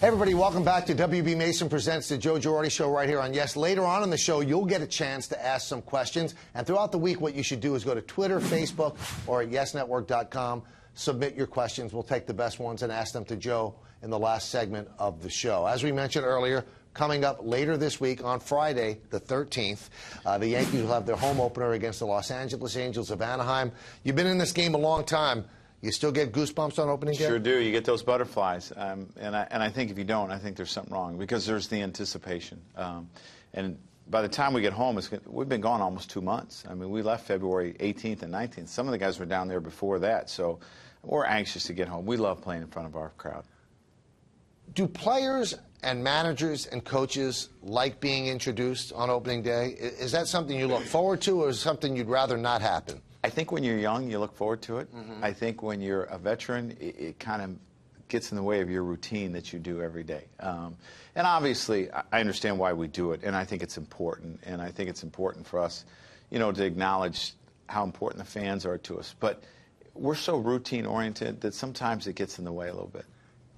Hey everybody, welcome back to WB Mason Presents the Joe Girardi Show right here on Yes. Later on in the show, you'll get a chance to ask some questions. And throughout the week, what you should do is go to Twitter, Facebook, or at YesNetwork.com. Submit your questions. We'll take the best ones and ask them to Joe in the last segment of the show. As we mentioned earlier, coming up later this week on Friday, the 13th, the Yankees will have their home opener against the Los Angeles Angels of Anaheim. You've been in this game a long time. You still get goosebumps on opening day? Sure do. You get those butterflies. And I think if you don't, I think there's something wrong because there's the anticipation. And by the time we get home, we've been gone almost 2 months. I mean, we left February 18th and 19th. Some of the guys were down there before that, so we're anxious to get home. We love playing in front of our crowd. Do players and managers and coaches like being introduced on opening day? Is that something you look forward to, or is it something you'd rather not happen? I think when you're young, you look forward to it. I think when you're a veteran, it kind of gets in the way of your routine that you do every day. And obviously, I understand why we do it, and I think it's important. And I think it's important for us, you know, to acknowledge how important the fans are to us. But we're so routine-oriented that sometimes it gets in the way a little bit.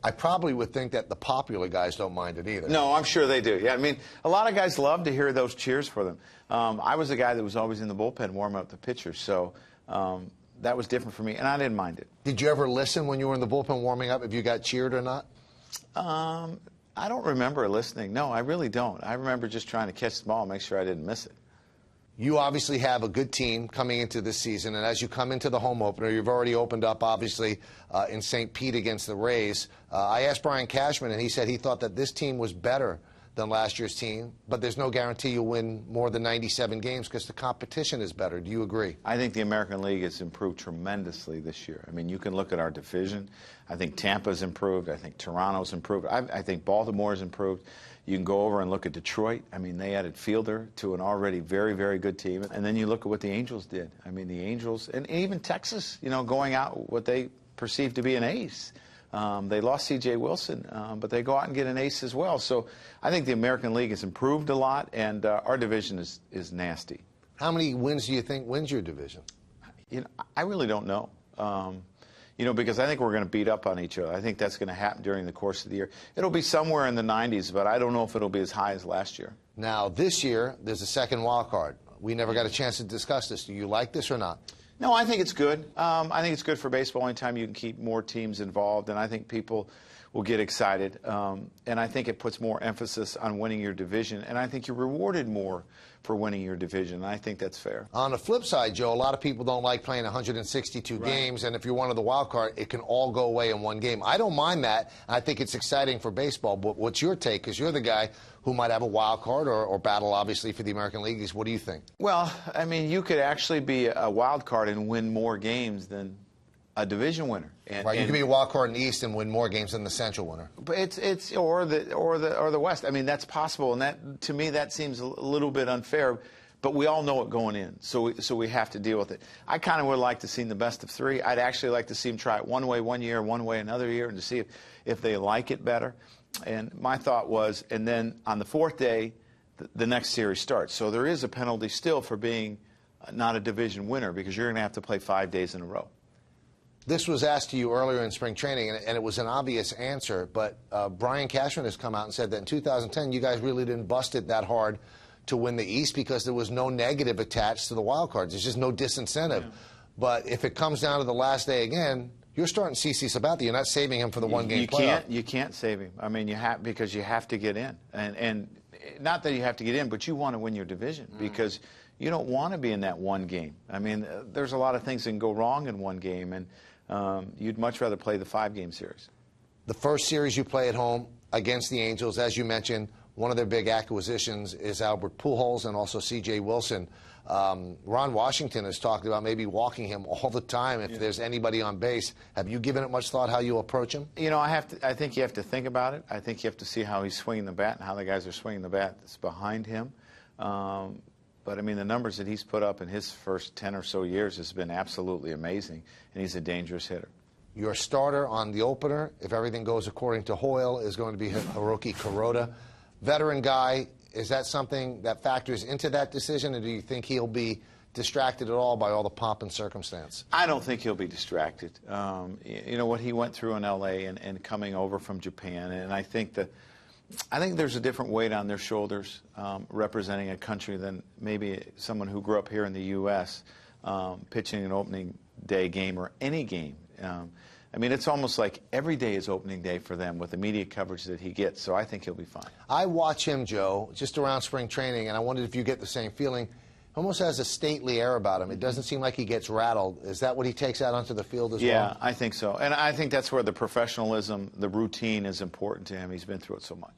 I probably would think that the popular guys don't mind it either. No, I'm sure they do. Yeah, I mean, a lot of guys love to hear those cheers for them. I was a guy that was always in the bullpen warming up the pitchers, so that was different for me, and I didn't mind it. Did you ever listen when you were in the bullpen warming up if you got cheered or not? I don't remember listening. No, I really don't. I remember just trying to catch the ball and make sure I didn't miss it. You obviously have a good team coming into this season, and as you come into the home opener, you've already opened up, obviously, in St. Pete against the Rays. I asked Brian Cashman, and he said he thought that this team was better than last year's team, but there's no guarantee you'll win more than 97 games because the competition is better. Do you agree? I think the American League has improved tremendously this year. I mean, you can look at our division. I think Tampa's improved. I think Toronto's improved. I think Baltimore's improved. You can go over and look at Detroit. I mean, they added Fielder to an already very, very good team. And then you look at what the Angels did. I mean, the Angels, and even Texas, you know, going out what they perceive to be an ace. They lost C.J. Wilson, but they go out and get an ace as well. So I think the American League has improved a lot, and our division is nasty. How many wins do you think wins your division? You know, I really don't know. You know, because I think we're going to beat up on each other. I think that's going to happen during the course of the year. It'll be somewhere in the 90s, but I don't know if it'll be as high as last year. Now, this year, there's a second wild card. We never got a chance to discuss this. Do you like this or not? No, I think it's good. I think it's good for baseball anytime you can keep more teams involved, and I think people will get excited. And I think it puts more emphasis on winning your division, and I think you're rewarded more for winning your division. I think that's fair. On the flip side, Joe, a lot of people don't like playing 162 games, and if you're one of the wild card, it can all go away in one game. I don't mind that. I think it's exciting for baseball, but what's your take? Because you're the guy who might have a wild card or battle, obviously, for the American League. What do you think? Well, I mean, you could actually be a wild card and win more games than a division winner. Right, you can be a wild card in the East and win more games than the Central winner. But it's or the West. I mean, that's possible, and that to me that seems a little bit unfair. But we all know it going in, so we have to deal with it. I kind of would like to see the best of three. I'd actually like to see them try it one way one year, one way another year, and to see if they like it better. And my thought was, and then on the fourth day, the next series starts. So there is a penalty still for being not a division winner because you're going to have to play 5 days in a row. This was asked to you earlier in spring training, and it was an obvious answer, but Brian Cashman has come out and said that in 2010 you guys really didn't bust it that hard to win the East because there was no negative attached to the wild cards. There's just no disincentive. Yeah. But if it comes down to the last day again, you're starting CC Sabathia. You're not saving him for the one-game playoff. You can't save him. I mean, because you have to get in. And not that you have to get in, but you want to win your division because you don't want to be in that one game. I mean, there's a lot of things that can go wrong in one game, and you'd much rather play the 5-game series. The first series you play at home against the Angels, as you mentioned, one of their big acquisitions is Albert Pujols and also C.J. Wilson. Ron Washington has talked about maybe walking him all the time if there's anybody on base. Have you given it much thought how you approach him? You know, I think you have to think about it. I think you have to see how he's swinging the bat and how the guys are swinging the bat that's behind him. But, I mean, the numbers that he's put up in his first 10 or so years has been absolutely amazing, and he's a dangerous hitter. Your starter on the opener, if everything goes according to Hoyle, is going to be Hiroki Kuroda. Veteran guy, is that something that factors into that decision, or do you think he'll be distracted at all by all the pomp and circumstance? I don't think he'll be distracted. You know what he went through in L.A. and coming over from Japan, and I think there's a different weight on their shoulders representing a country than maybe someone who grew up here in the U.S. Pitching an opening day game or any game. I mean, it's almost like every day is opening day for them with the media coverage that he gets, so I think he'll be fine. I watch him, Joe, just around spring training, and I wondered if you get the same feeling. Almost has a stately air about him. It doesn't seem like he gets rattled. Is that what he takes out onto the field as well? Yeah, I think so. And I think that's where the professionalism, the routine is important to him. He's been through it so much.